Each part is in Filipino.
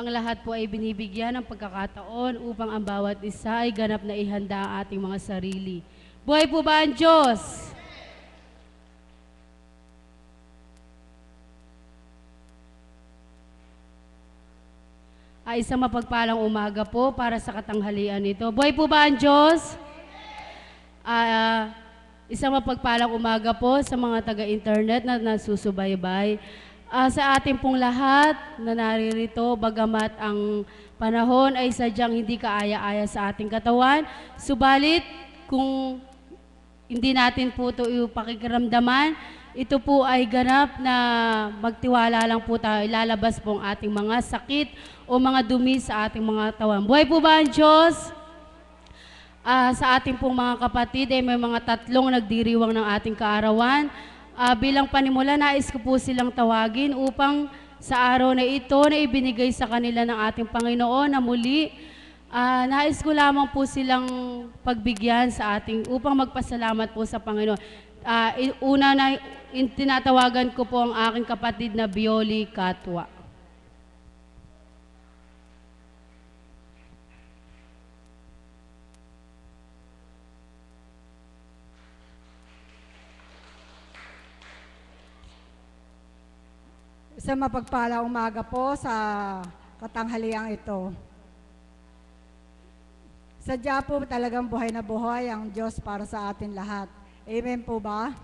Ang lahat po ay binibigyan ng pagkakataon upang ang bawat isa ay ganap na ihanda ang ating mga sarili. Buhay po ba ang Diyos? Ay isang mapagpalang umaga po para sa katanghalian nito. Buhay po ba ang Diyos? Isang mapagpalang umaga po sa mga taga-internet na nasusubaybay. Sa ating pong lahat na naririto, bagamat ang panahon ay sadyang hindi kaaya-aya sa ating katawan, subalit kung hindi natin po ito ipakikiramdaman, ito po ay ganap na magtiwala lang po tayo, ilalabas po ang ating mga sakit o mga dumi sa ating mga katawan. Buhay po ba ang Diyos? Sa ating pong mga kapatid, may mga tatlong nagdiriwang ng ating kaarawan. Bilang panimula, nais ko po silang tawagin upang sa araw na ito na ibinigay sa kanila ng ating Panginoon na muli, nais ko lamang po silang pagbigyan sa ating upang magpasalamat po sa Panginoon. Una na tinatawagan ko po ang aking kapatid na Bioli Katwa. Sa mapagpalang umaga po sa katanghaliang ito. Sadya po talagang buhay na buhay ang Diyos para sa atin lahat. Amen po ba?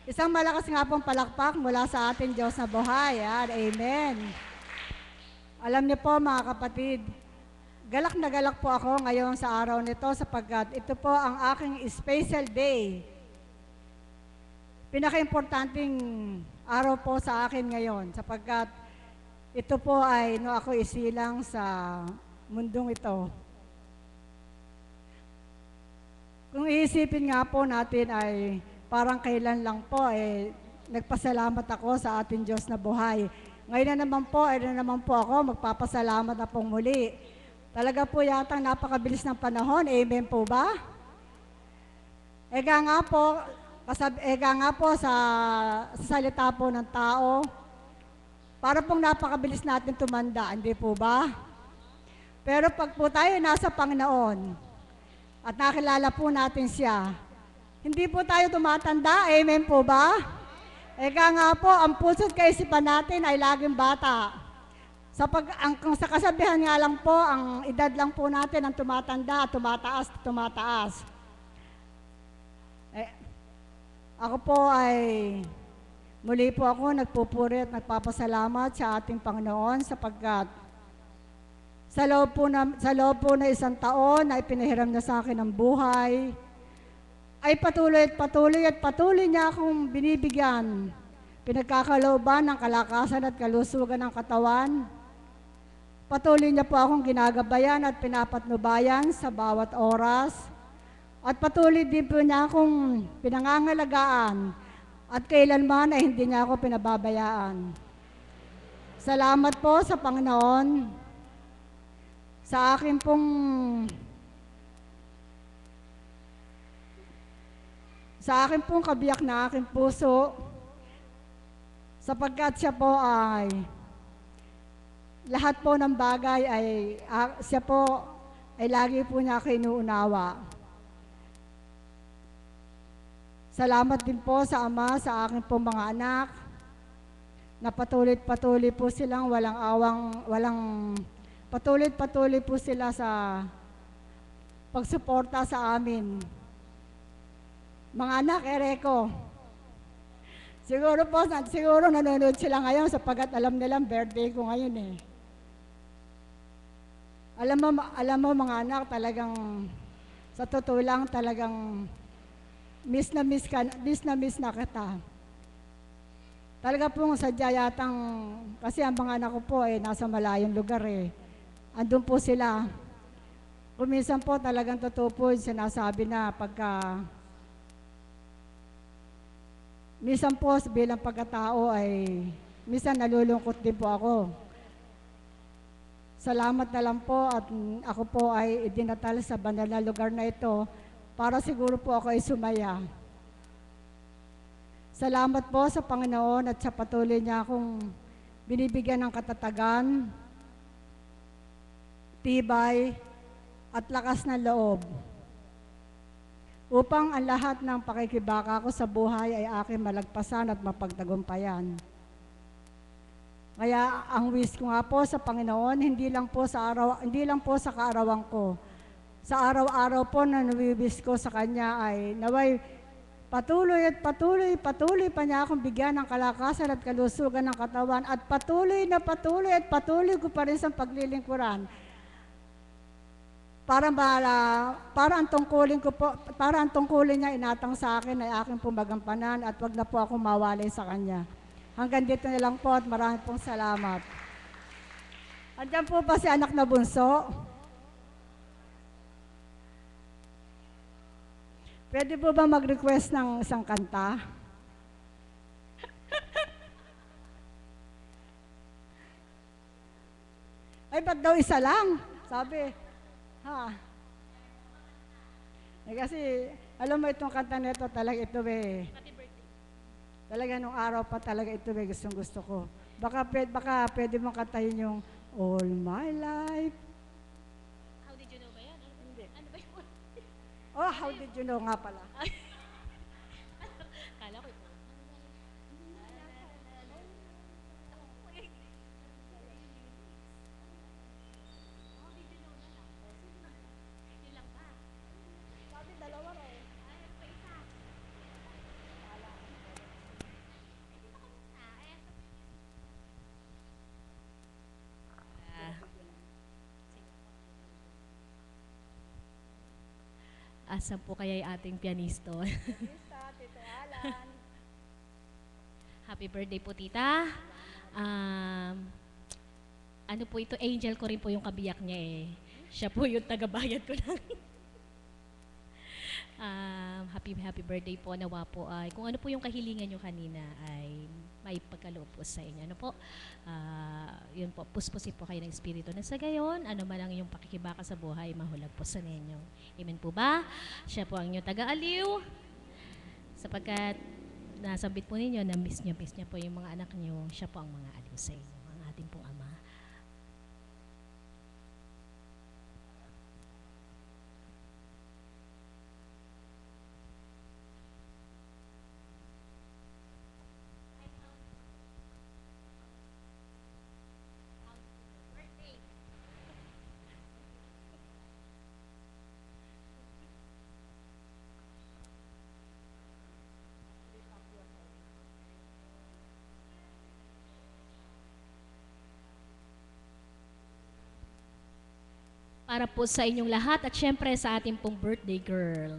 Isang malakas nga pong palakpak mula sa ating Diyos na buhay. Amen. Alam niyo po mga kapatid, galak na galak po ako ngayon sa araw nito sapagkat ito po ang aking special day. Pinaka-importanting araw po sa akin ngayon sapagkat ito po ay ako isilang sa mundong ito. Kung iisipin nga po natin ay parang kailan lang po nagpasalamat ako sa ating Diyos na buhay. Ngayon na naman po ako magpapasalamat na pong muli. Talaga po yatang napakabilis ng panahon. Amen po ba? Ega nga po sa salita po ng tao, para pong napakabilis natin tumanda, hindi po ba? Pero pag po tayo nasa Panginoon at nakilala po natin siya, hindi po tayo tumatanda, amen po ba? Eka nga po, ang puso't kaisipan natin ay laging bata. Kung sa kasabihan nga lang po, ang edad lang po natin ang tumatanda, tumataas. Ako po ay, muli po ako nagpupuri at nagpapasalamat sa ating Panginoon sapagkat sa loob po na isang taon na ipinahiram niya sa akin ang buhay, ay patuloy niya akong binibigyan, pinagkakalooban ng kalakasan at kalusugan ng katawan. Patuloy niya po akong ginagabayan at pinapatnubayan sa bawat oras. At patuloy din po niya akong pinangangalagaan at kailanman ay hindi niya ako pinababayaan. Salamat po sa Panginoon sa akin pong kabiyak na aking puso sapagkat siya po ay lahat po ng bagay siya po ay lagi po niya ako inuunawa. Salamat din po sa Ama, sa aking pong mga anak, na patuloy po silang patuloy po sila sa pagsuporta sa amin. Mga anak, Ereko, siguro nanonood sila ngayon sapagkat alam nilang birthday ko ngayon eh. Alam mo mga anak, talagang, sa totoo lang talagang, miss na miss na kita. Talaga pong sadya yatang, kasi ang mga anak ko po nasa malayong lugar eh. Andun po sila. Kuminsan po talagang totoo po yung sinasabi na minsan po bilang pagkatao ay, minsan nalulungkot din po ako. Salamat na lang po at ako po ay idinatal sa banal na lugar na ito para siguro po ako ay sumaya. Salamat po sa Panginoon at sa patuloy niya akong binibigyan ng katatagan tibay, at lakas ng loob upang ang lahat ng pakikibaka ko sa buhay ay aking malagpasan at mapagtagumpayan. Kaya ang wish ko nga po sa Panginoon, hindi lang po sa kaarawan ko. Sa araw-araw po na nawiwis ko sa Kanya ay naway patuloy pa niya akong bigyan ng kalakasan at kalusugan ng katawan at patuloy ko pa rin sa paglilingkuran. Para ang tungkulin niya inatang sa akin ay aking pumagampanan at wag na po akong mawalay sa Kanya. Hanggang dito na lang po at maraming pong salamat. Andiyan po ba si anak na bunso? Pwede po ba mag-request ng isang kanta? Ay, ba't daw isa lang? Sabi. Ha? Eh, kasi, alam mo itong kanta nito, talaga ito Happy birthday. Talaga nung araw pa talaga ito gustong gusto ko. Baka pwede mong kantahin yung All My Life. How did you know ba yan? Hindi. Ano ba yun? Oh, how did you know nga pala? Kala ko ito. Asan po kaya yung ating pianisto? Happy birthday po, tita. Ano po ito, angel ko rin po yung kabiyak niya eh. Siya po yung tagabayad ko lang. Happy birthday po, nawa po ay kung ano po yung kahilingan nyo kanina ay may pagkaloob po sa inyo. Ano po? Yun po, puspusin po kayo ng Espiritu na sa gayon, ano man ang iyong pakikibaka sa buhay, mahulag po sa ninyo. Amen po ba? Siya po ang inyong taga-aliw. Sapagkat nasabit po ninyo na miss niya po yung mga anak niyo, siya po ang mga aliw sa inyo, ang ating pong Ama. Para po sa inyong lahat at syempre sa ating pong birthday girl.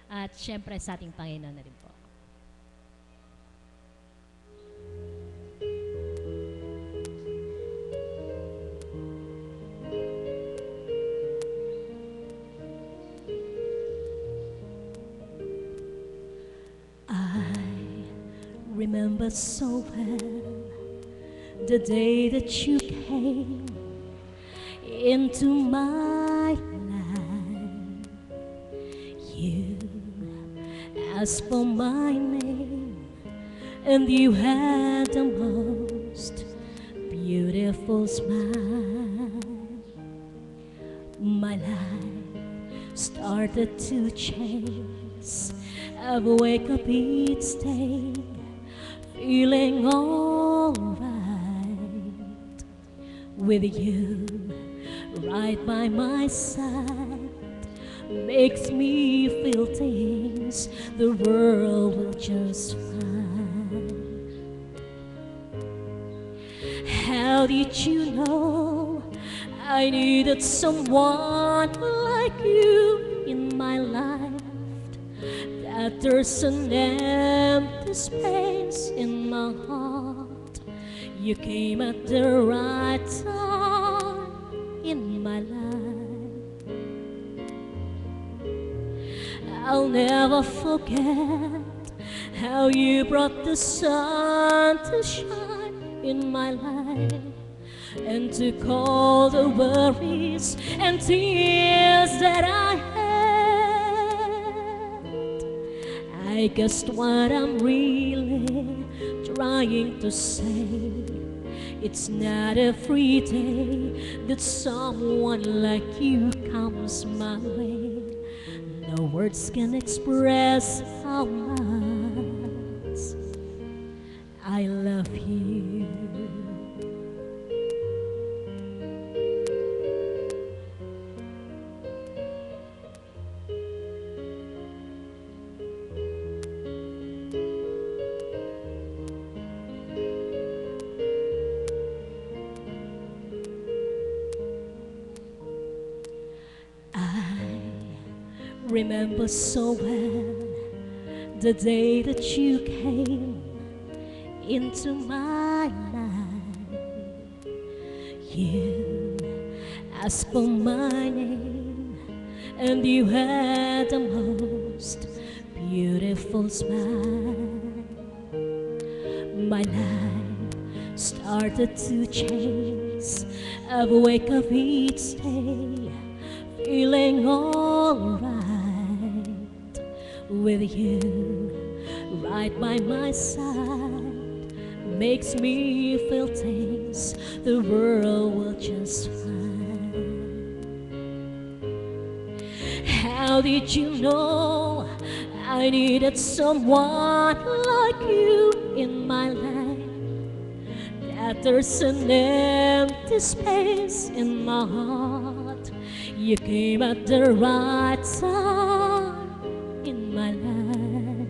At syempre sa ating Panginoon na rin po. I remember so well the day that you came into my life. You asked for my name, and you had the most beautiful smile. My life started to change. I would wake up each day feeling alright with you right by my side. Makes me feel things the world will just find. How did you know I needed someone like you in my life? That there's an empty space in my heart. You came at the right time in my life. I'll never forget how you brought the sun to shine in my life, and took all the worries and tears that I had. I guess what I'm really trying to say, It's not every day that someone like you comes my way. No words can express how much I love you. Remember so well the day that you came into my life. You asked for my name, and you had the most beautiful smile. My life started to change. I wake up each day feeling alright with you right by my side. Makes me feel things the world will just find. How did you know I needed someone like you in my life? That there's an empty space in my heart. You came at the right time in my life.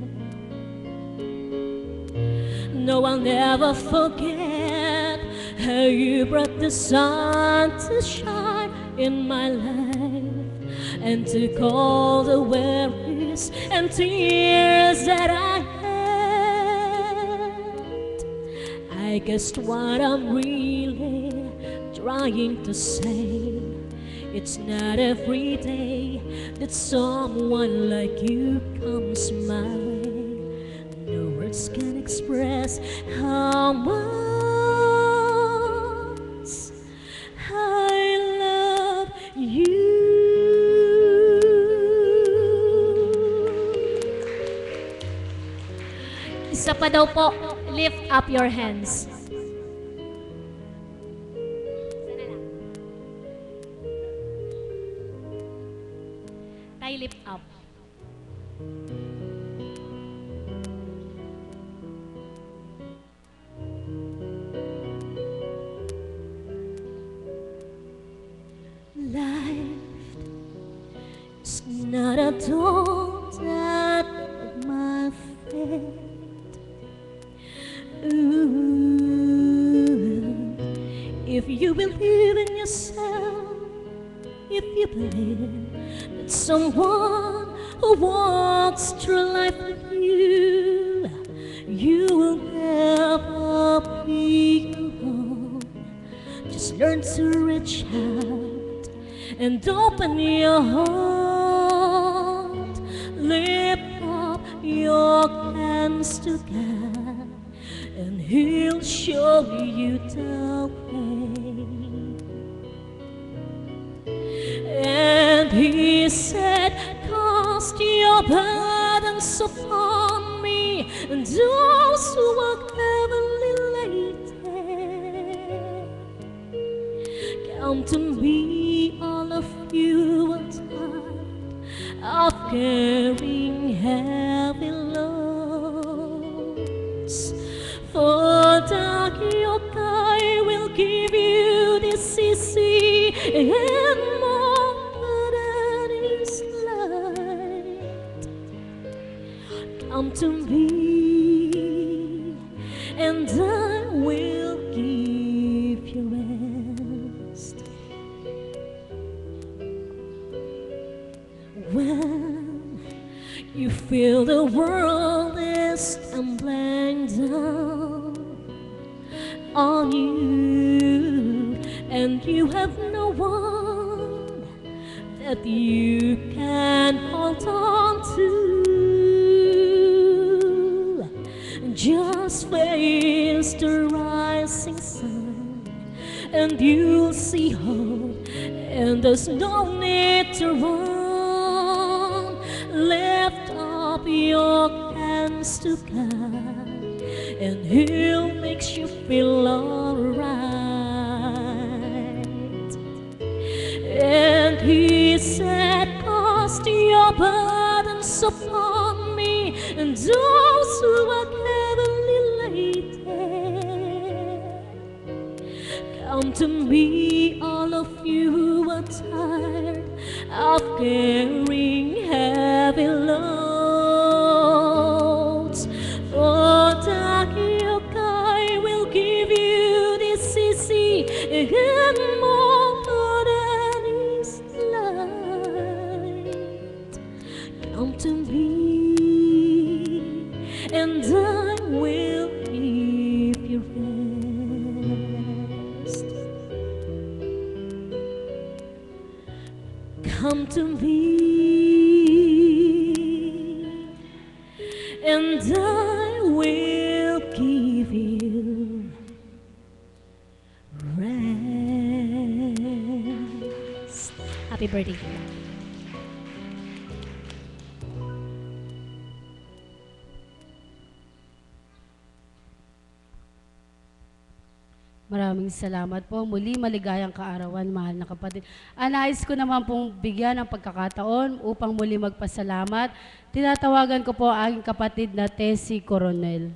No, I'll never forget how you brought the sun to shine in my life, and took all the worries and tears that I had. I guess what I'm really trying to say, it's not every day that someone like you comes my way. No words can express how much I love you. Isa pa daw po, lift up your hands. Lift up. Life is not a door that my fate. If you believe in yourself, if you believe that someone who walks through life with you, you will never be alone. Just learn to reach out and open your heart. Lift up your hands to God, and He'll show you the way. And He said, cast your burdens upon me, and those who are heavily laden, come to me, all of you are tired of carrying heavy loads. For the yoke I will give you this easy and more than is light. Come to me, and I will give you rest. When you feel the world is tumbling down on you, and you have no one that you can hold on to, just face the rising sun, and you'll see hope, and there's no need to run. Lift up your hands to God, and He'll make you feel alright. upon me, and those who are heavenly laden. Come to me, all of you who are tired of carrying heavy loads. For the yoke I will give you this easy and more than is light. Come to me, and I will give you rest. Come to me, and I will give you rest. Happy birthday, Tita. Maraming salamat po. Muli, maligayang kaarawan, mahal na kapatid. Nais ko naman pong bigyan ng pagkakataon upang muli magpasalamat. Tinatawagan ko po ang aking kapatid na Tessie Coronel.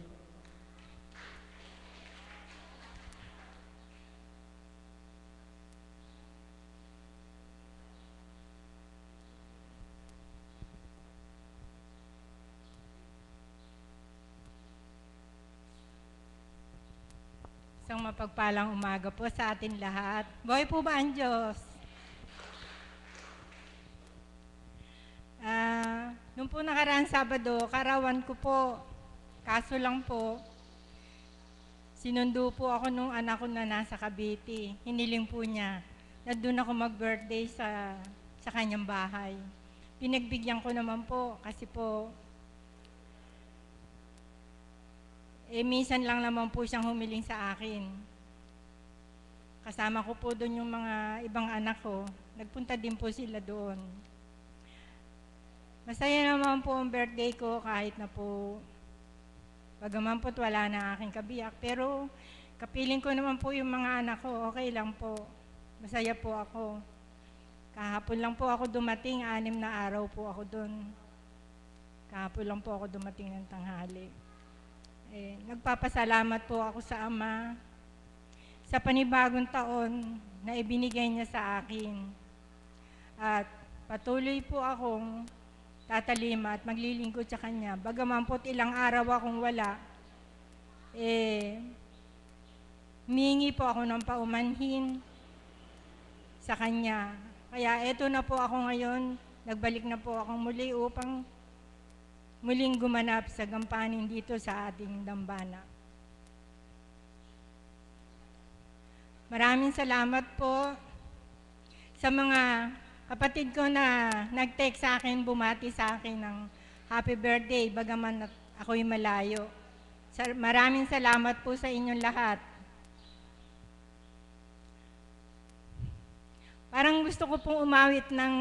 Isang mapagpalang umaga po sa atin lahat. Buhay po ba ang Diyos? Nung po nakaraang Sabado, karawan ko po. Kaso lang po, sinundo po ako nung anak ko na nasa Cavite. Hiniling po niya na doon ako mag-birthday sa kanyang bahay. Pinagbigyan ko naman po kasi po, minsan lang naman po siyang humiling sa akin. Kasama ko po doon yung mga ibang anak ko. Nagpunta din po sila doon. Masaya naman po ang birthday ko kahit na po, bagaman po wala na aking kabiyak. Pero kapiling ko naman po yung mga anak ko, okay lang po. Masaya po ako. Kahapon lang po ako dumating, 6 na araw po ako doon. Kahapon lang po ako dumating ng tanghali. Nagpapasalamat po ako sa Ama sa panibagong taon na ibinigay niya sa akin. At patuloy po akong tatalima at maglilingkod sa Kanya. Bagaman po't ilang araw akong wala, humingi po ako ng paumanhin sa Kanya. Kaya eto na po ako ngayon, nagbalik na po ako muli upang muling gumanap sa gampanin dito sa ating dambana. Maraming salamat po sa mga kapatid ko na nag-text sa akin, bumati sa akin ng happy birthday, bagaman ako'y malayo. Maraming salamat po sa inyong lahat. Parang gusto ko pong umawit ng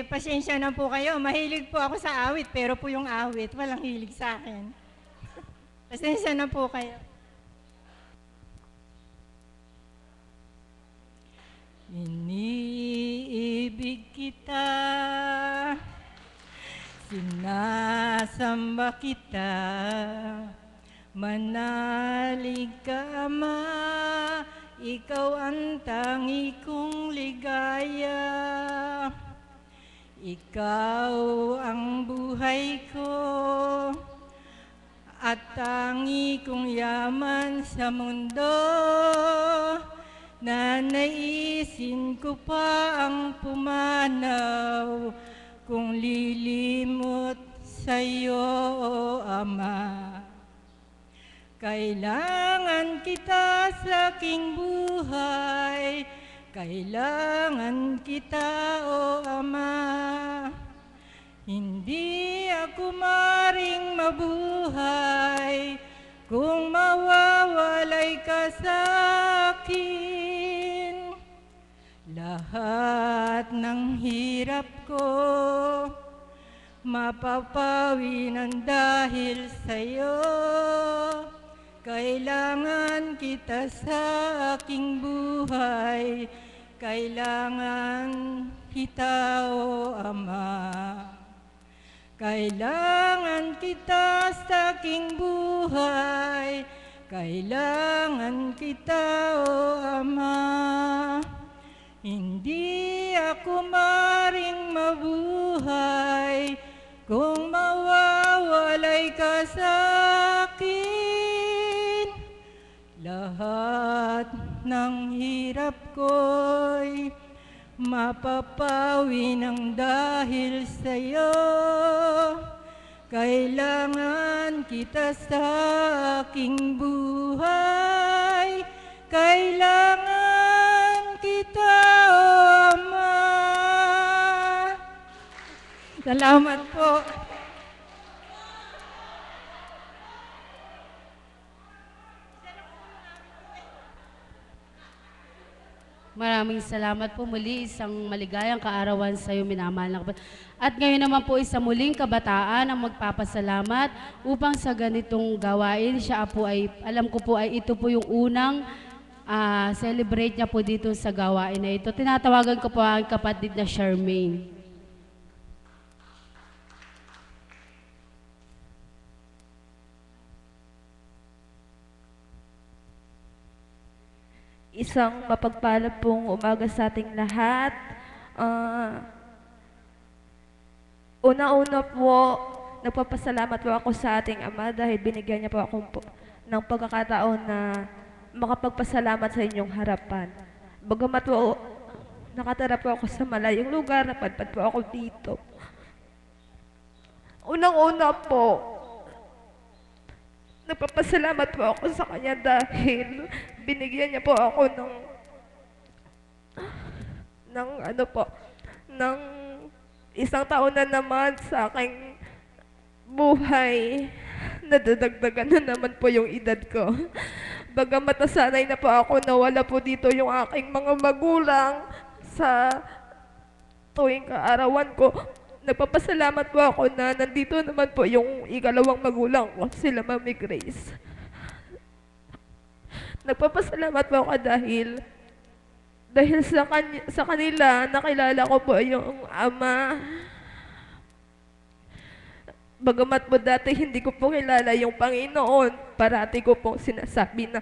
pasensya na po kayo. Mahilig po ako sa awit, pero po yung awit, walang hilig sa akin. Pasensya na po kayo. Iniibig kita, sinasamba kita, manalig ka Ama, ikaw ang tangi kong ligaya. Ikaw ang buhay ko at tangi kong yaman sa mundo, na naisin ko pa ang pumanaw kung lilimot sa iyo, O Ama. Kailangan kita sa aking buhay, kailangan kita, O Ama. Hindi ako maring mabuhay kung mawawalay ka sa akin. Lahat ng hirap ko mapapawi ng dahil sa'yo. Kailangan kita sa aking buhay, kailangan kita, O Ama. Kailangan kita sa aking buhay, kailangan kita, O Ama. Hindi ako maring mabuhay kung mawawalay ka sa akin. Lahat ng hirap ko'y mapapawi ng dahil sa'yo. Kailangan kita sa aking buhay, kailangan kita, O Ama. Salamat po. Maraming salamat po muli. Isang maligayang kaarawan sa iyo, minamahal na kapatid. At ngayon naman po isang muling kabataan ang magpapasalamat upang sa ganitong gawain, siya po ay, alam ko po ay ito po yung unang celebrate niya po dito sa gawain na ito. Tinatawagan ko po ang kapatid na Charmaine. Isang mapagpalad pong umaga sa ating lahat. Una-una po, nagpapasalamat po ako sa ating Ama dahil binigyan niya po ako ng pagkakataon na makapagpasalamat sa inyong harapan. Bagamat po, nakatira po ako sa malayong lugar, napadpad po ako dito. Unang-una po, nagpapasalamat po ako sa kanya dahil binigyan niya po ako ng isang taon na naman sa aking buhay. Nadadagdagan na naman po yung edad ko. Bagamat nasanay na po ako na wala po dito yung aking mga magulang sa tuwing kaarawan ko. Nagpapasalamat po ako na nandito naman po yung ikalawang magulang ko, sila Mami Grace. Nagpapasalamat po ako dahil sa kanila, nakilala ko po yung Ama. Bagamat po dati hindi ko po kilala yung Panginoon, parati ko po sinasabi na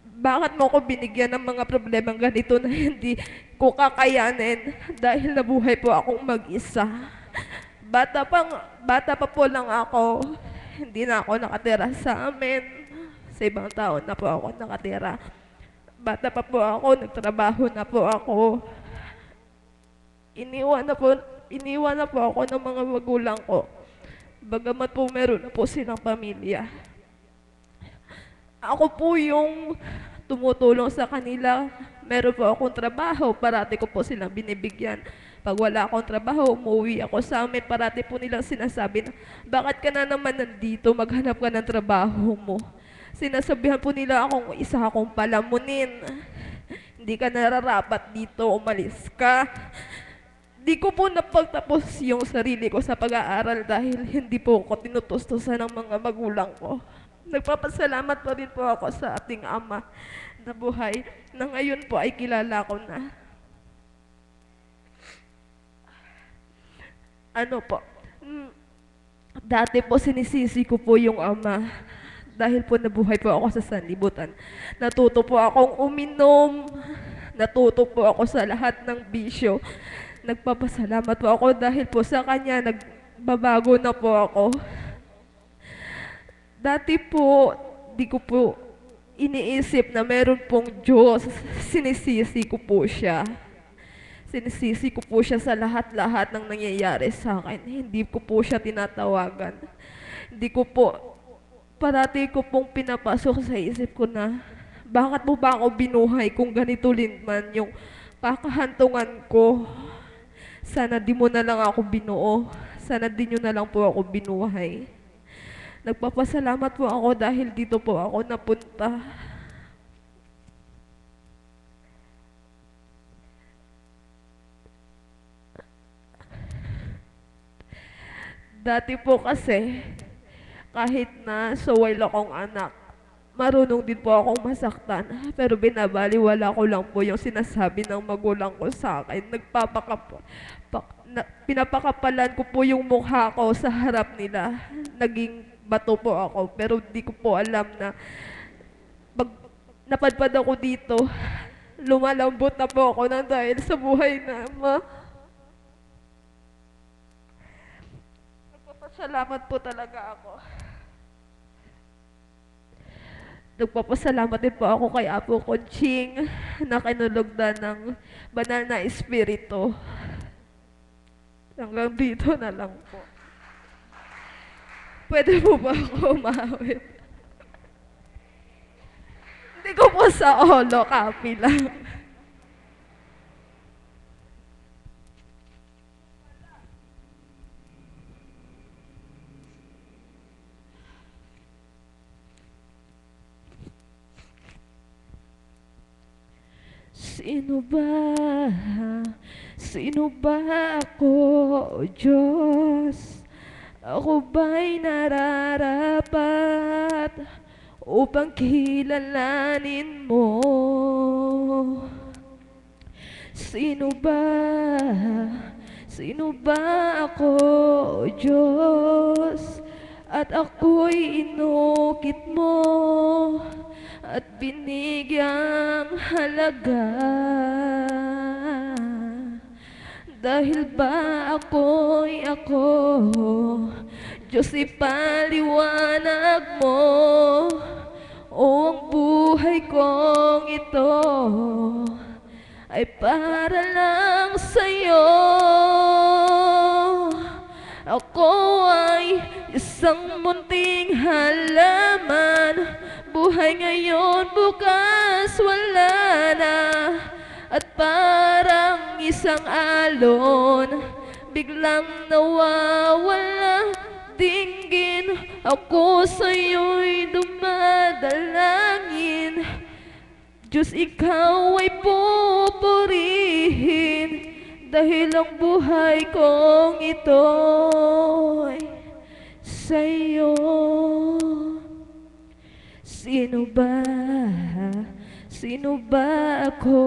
bakit mo ko binigyan ng mga problemang ganito na hindi ko kakayanin dahil nabuhay po akong mag-isa. Bata pa po lang ako, hindi na ako nakatira sa amin. Sa ibang tao na po ako nakatira. Bata pa po ako, nagtrabaho na po ako. Iniwan na po ako ng mga magulang ko. Bagamat po meron na po silang pamilya. Ako po yung tumutulong sa kanila. Meron po akong trabaho, parati ko po silang binibigyan. Pag wala akong trabaho, umuwi ako sa amin. Parati po nilang sinasabi na, bakit ka na naman nandito, maghanap ka ng trabaho mo. Sinasabihan po nila isa akong palamunin. Hindi ka nararapat dito, umalis ka. Di ko po napagtapos yung sarili ko sa pag-aaral dahil hindi po ako tinutustusan ng mga magulang ko. Nagpapasalamat pa rin po ako sa ating Ama na buhay na ngayon po ay kilala ko na. Dati po sinisisi ko po yung Ama dahil po nabuhay po ako sa sanlibutan. Natuto po akong uminom, natuto po ako sa lahat ng bisyo. Nagpapasalamat po ako dahil po sa kanya nagbabago na po ako. Dati po, di ko po iniisip na meron pong Diyos. Sinisisi ko po siya. Sinisisi ko po siya sa lahat-lahat ng nangyayari sa akin. Hindi ko po siya tinatawagan. Hindi ko po, parati ko pong pinapasok sa isip ko na, bakit mo ba ako binuhay kung ganito din man yung kakahantungan ko? Sana di mo na lang ako binuo. Sana di nyo na lang po ako binuhay. Nagpapasalamat po ako dahil dito po ako napunta. Dati po kasi, kahit na saway akong anak, marunong din po akong masaktan, pero binabaliwala ko lang po yung sinasabi ng magulang ko sa akin. Pinapakapalan ko po yung mukha ko sa harap nila. Naging bato po ako, pero di ko po alam na pag napadpad ako dito, lumalambot na po ako ng dahil sa buhay na ama. Nagpapasalamat po talaga ako. Nagpapasalamat din po ako kay Apo Conching na kinulugdan ng banal na espiritu. Hanggang dito na lang po. Pwede po ba ako umawit? Hindi ko po sa olo, copy lang. Sino ba? Sino ba ako, O Diyos? Ako ba'y nararapat upang kilalanin mo? Sino ba? Sino ba ako, O Diyos? At ako'y inukit mo at binigyang halaga. Dahil ba ako'y ako, Diyos, ipaliwanag mo, o ang buhay kong ito ay para lang sa'yo. Ako ay isang munting halaman, buhay ngayon, bukas wala na. At parang isang alon, biglang nawawala, dinggin. Ako sa'yo'y dumadalangin, Diyos, ikaw ay pupurihin, dahil ang buhay kong ito'y sa'yo. Sino ba? Sino ba ako,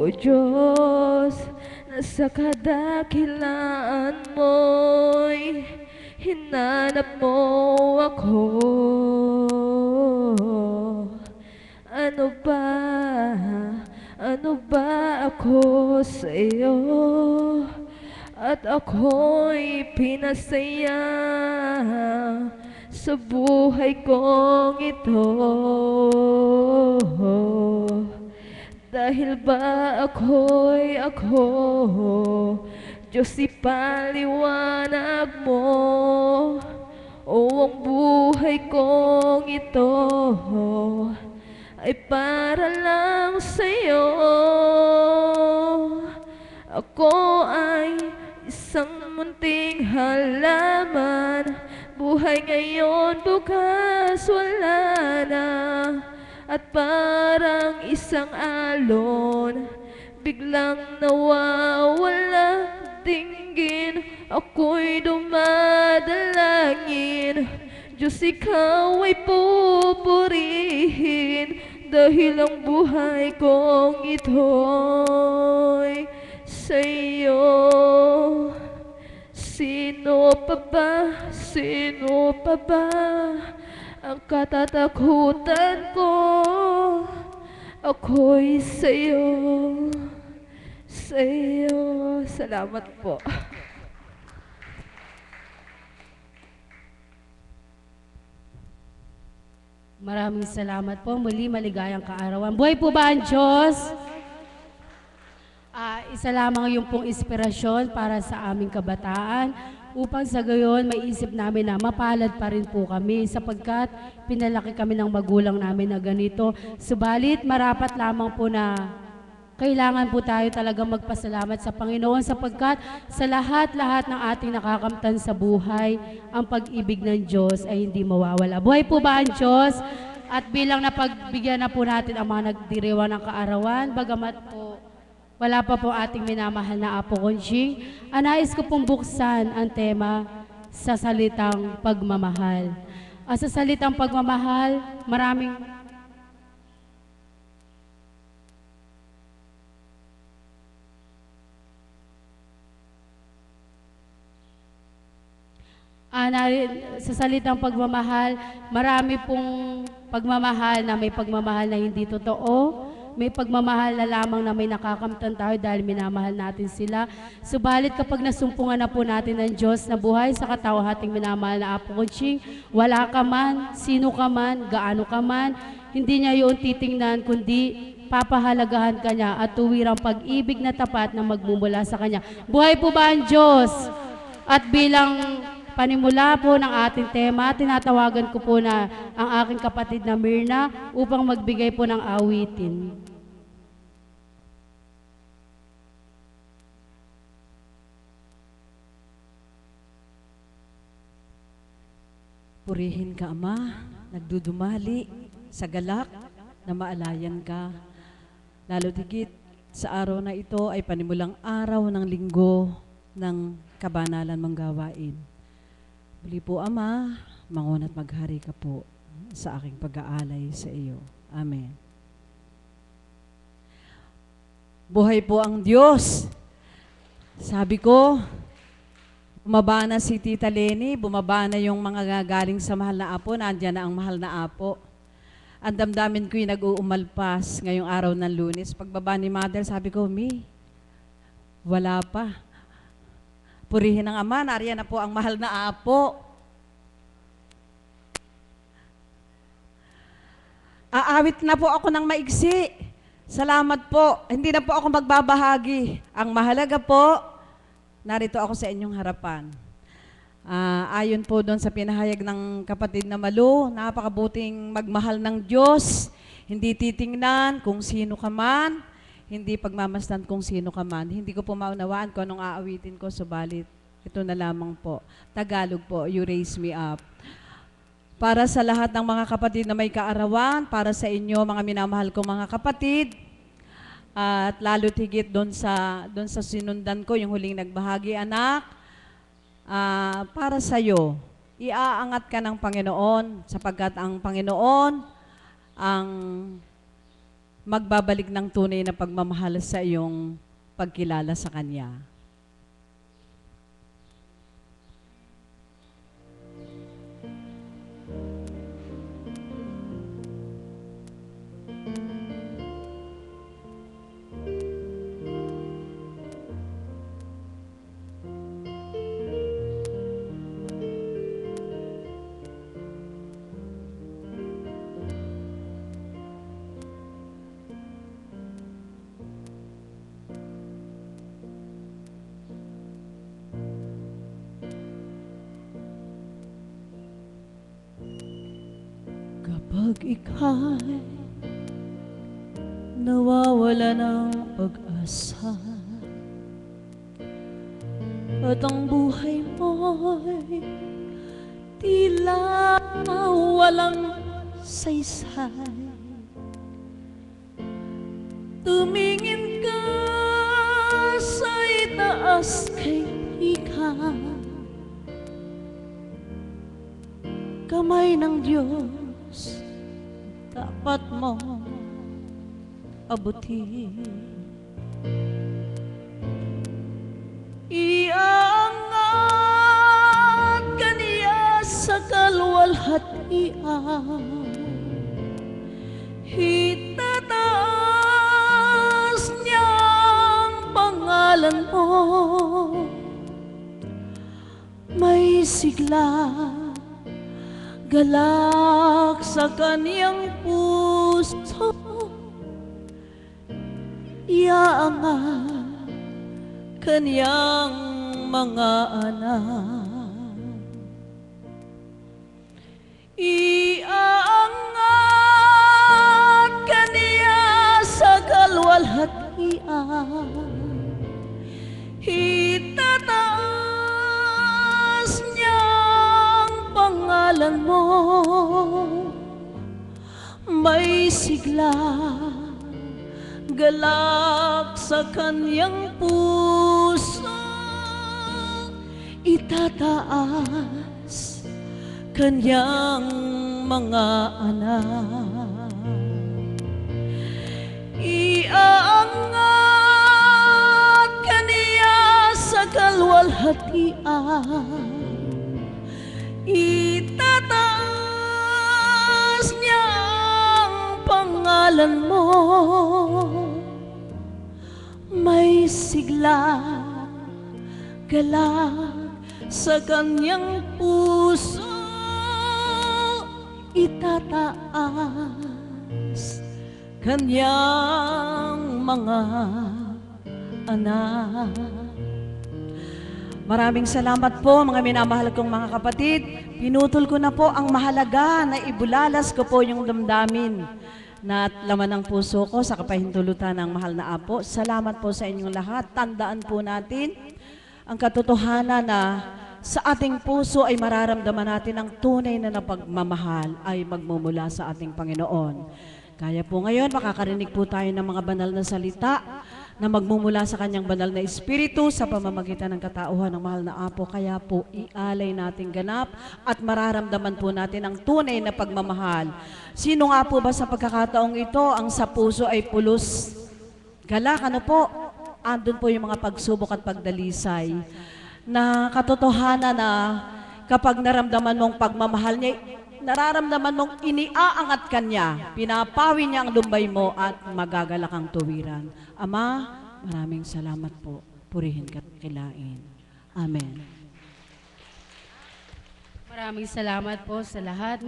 O Diyos, na sa kadakilaan mo'y hinanap mo ako? Ano ba? Ano ba ako sa iyo? At ako'y pinasaya sa buhay kong ito. Dahil ba ako'y ako, Diyos, ipaliwanag mo, o ang buhay kong ito ay para lang sa'yo. Ako ay isang munting halaman, buhay ngayon, bukas wala na. At parang isang alon, biglang nawawala, dinggin. Ako'y dumadalangin, Diyos, ikaw ay pupurihin, dahil ang buhay kong ito'y sa'yo. Sino pa ba? Sino pa ba ang katatakutan ko? Ako'y sa'yo, sa'yo. Salamat po. Maraming salamat po. Muli, maligayang kaarawan. Buhay po ba ang Diyos? Isa lamang yung pong inspirasyon para sa aming kabataan upang sa gayon maisip namin na mapalad pa rin po kami sapagkat pinalaki kami ng magulang namin na ganito. Subalit, marapat lamang po na kailangan po tayo talagang magpasalamat sa Panginoon sapagkat sa lahat-lahat ng ating nakakamtan sa buhay, ang pag-ibig ng Diyos ay hindi mawawala. Buhay po ba ang Diyos? At bilang napagbigyan na po natin ang mga nagdiriwang ng kaarawan, bagamat po wala pa po ating minamahal na Apo Conching, nais ko pong buksan ang tema sa salitang pagmamahal. Sa salitang pagmamahal, maraming sa salitang pagmamahal, marami pong pagmamahal na may pagmamahal na hindi totoo. May pagmamahal na lamang na may nakakamtan tayo dahil minamahal natin sila. Subalit kapag nasumpungan na po natin ng Diyos na buhay sa katauhating minamahal na Apo Conching, wala ka man, sino ka man, gaano ka man, hindi niya yun titingnan, kundi papahalagahan ka niya at tuwirang pag-ibig na tapat na magmumula sa Kanya. Buhay po ba ang Diyos? At bilang panimula po ng ating tema, tinatawagan ko po na ang aking kapatid na Myrna upang magbigay po ng awitin. Purihin ka, Ama, nagdudumali sa galak na maalayan ka. Lalo tigit sa araw na ito ay panimulang araw ng linggo ng kabanalan mong gawain. Muli po, Ama, mangon at maghari ka po sa aking pag-aalay sa iyo. Amen. Buhay po ang Diyos. Sabi ko, bumaba na si Tita Lenny, bumaba na yung mga gagaling sa mahal na Apo, nandiyan na ang mahal na Apo. Ang damdamin ko'y nag-uumalpas ngayong araw ng Lunes. Pagbaba ni Mother, sabi ko, wala pa. Purihin ng Ama, nariyan na po ang mahal na Apo. Aawit na po ako ng maigsi. Salamat po. Hindi na po ako magbabahagi. Ang mahalaga po, narito ako sa inyong harapan. Ayon po doon sa pinahayag ng kapatid na Malu, napakabuting magmahal ng Diyos. Hindi titingnan kung sino ka man, hindi pagmamasdan kung sino ka man. Hindi ko po maunawaan kung anong aawitin ko, subalit ito na lamang po. Tagalog po, You Raise Me Up. Para sa lahat ng mga kapatid na may kaarawan, para sa inyo, mga minamahal kong mga kapatid, at lalo tigit doon sa sinundan ko, yung huling nagbahagi, anak, para sa iyo, iaangat ka ng Panginoon, sapagkat ang Panginoon ang magbabalik ng tunay na pagmamahal sa iyong pagkilala sa Kanya. Kapag ika'y nawawala ng pag-asa at ang buhay mo'y tila walang saysay, tumingin ka sa itaas kaibigan, kamay ng Diyos dapat mo abutin. Iangat ka niya sa kalwalhatian, itataas niyang pangalan mo, may sigla galak sa kaniyang puso, iaangat kaniyang mga anak. Iaangat kaniya sa kalwalhatian, itataas niyang pangalan mo, may sigla galak sa kanyang puso, itataas kanyang mga anak. Iaangat kaniya sa kalwalhatian, itataas niya ang pangalan mo. May sigla, galak sa kanyang puso, itataas kanyang mga anak. Maraming salamat po mga minamahal kong mga kapatid. Pinutol ko na po ang mahalaga na ibulalas ko po yung damdamin na laman ng puso ko sa kapahintulutan ng mahal na Apo. Salamat po sa inyong lahat. Tandaan po natin ang katotohanan na sa ating puso ay mararamdaman natin ang tunay na pagmamahal ay magmumula sa ating Panginoon. Kaya po ngayon, makakarinig po tayo ng mga banal na salita na magmumula sa kanyang banal na espiritu sa pamamagitan ng katauhan ng mahal na Apo. Kaya po, ialay natin ganap at mararamdaman po natin ang tunay na pagmamahal. Sino nga po ba sa pagkakataong ito, ang sa puso ay pulos galak? Ano po? Andun po yung mga pagsubok at pagdalisay na katotohanan na kapag naramdaman mong pagmamahal niya, nararamdaman mong iniaangat ka niya, pinapawi niya ang lumbay mo at magagalak ang tuwiran. Ama, maraming salamat po. Purihin ka at kilain. Amen. Maraming salamat po sa lahat.